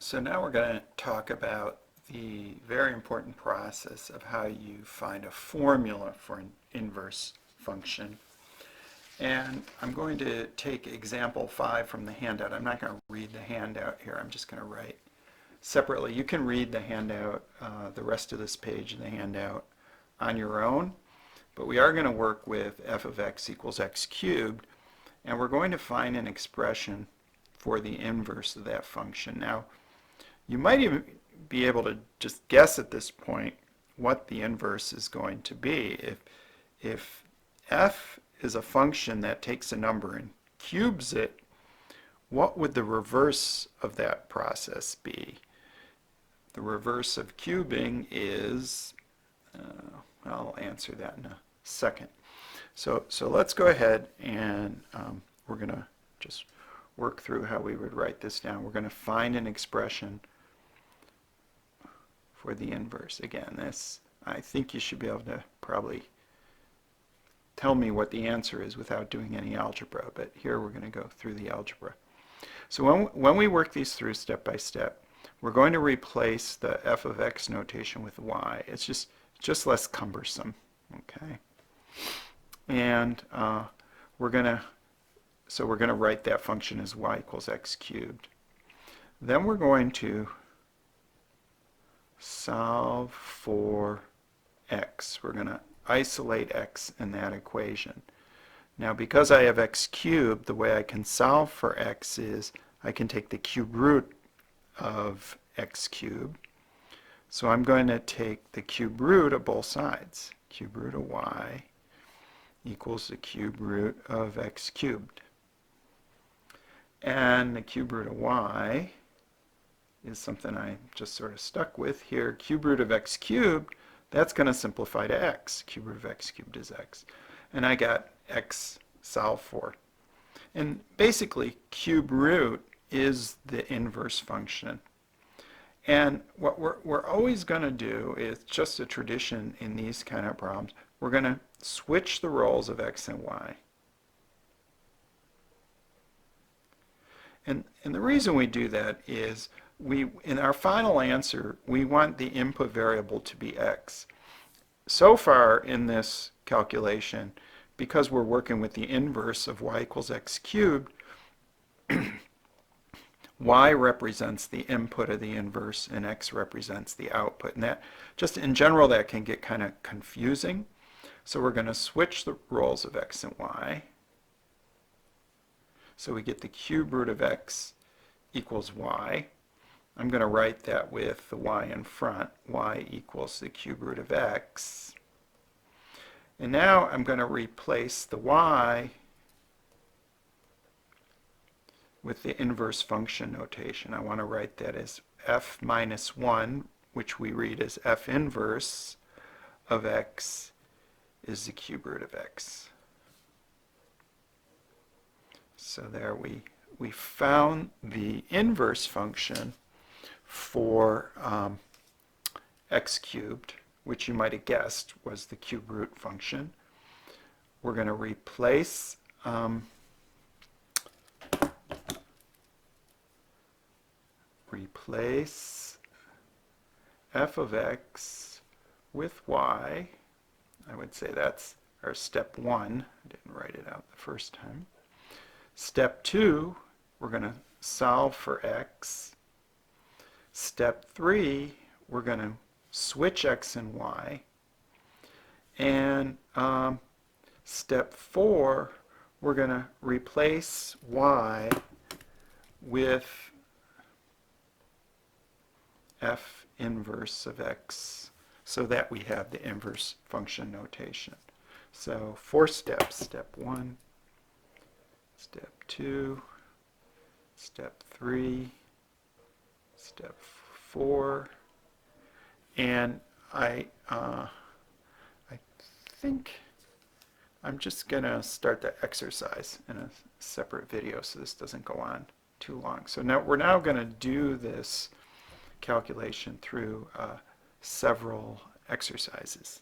So now we're going to talk about the very important process of how you find a formula for an inverse function. And I'm going to take example 5 from the handout. I'm not going to read the handout here. I'm just going to write separately. You can read the handout, the rest of this page in the handout on your own. But we are going to work with f of x equals x cubed. And we're going to find an expression for the inverse of that function. Now, you might even be able to just guess at this point what the inverse is going to be. If f is a function that takes a number and cubes it, what would the reverse of that process be? The reverse of cubing is, I'll answer that in a second. So let's go ahead and we're going to just work through how we would write this down. We're going to find an expression for the inverse. Again, this, I think you should be able to probably tell me what the answer is without doing any algebra, but here we're going to go through the algebra. So when we work these through step by step, we're going to replace the f of x notation with y. It's just less cumbersome, okay? And we're going to write that function as y equals x cubed. Then we're going to solve for x. We're going to isolate x in that equation. Now, because I have x cubed, the way I can solve for x is I can take the cube root of x cubed. So I'm going to take the cube root of both sides. Cube root of y equals the cube root of x cubed. And the cube root of y is something I just sort of stuck with here. Cube root of x cubed, that's going to simplify to x. Cube root of x cubed is x. And I got x solved for. And basically, cube root is the inverse function. And what we're always going to do is just a tradition in these kind of problems. We're going to switch the roles of x and y. And the reason we do that is in our final answer, we want the input variable to be x. So far in this calculation, because we're working with the inverse of y equals x cubed, y represents the input of the inverse and x represents the output. And that, just in general, that can get kind of confusing. So we're going to switch the roles of x and y. So we get the cube root of x equals y. I'm going to write that with the y in front. Y equals the cube root of x. And now I'm going to replace the y with the inverse function notation. I want to write that as f minus 1, which we read as f inverse of x is the cube root of x. So there we found the inverse function for x cubed, which you might have guessed was the cube root function. We're going to replace f of x with y. I would say that's our step 1. I didn't write it out the first time. Step 2, we're going to solve for x. Step 3, we're going to switch x and y. And step 4, we're going to replace y with f inverse of x so that we have the inverse function notation. So 4 steps. Step 1, step 2, step 3, step 4, and I think I'm just going to start the exercise in a separate video so this doesn't go on too long. So now we're going to do this calculation through several exercises.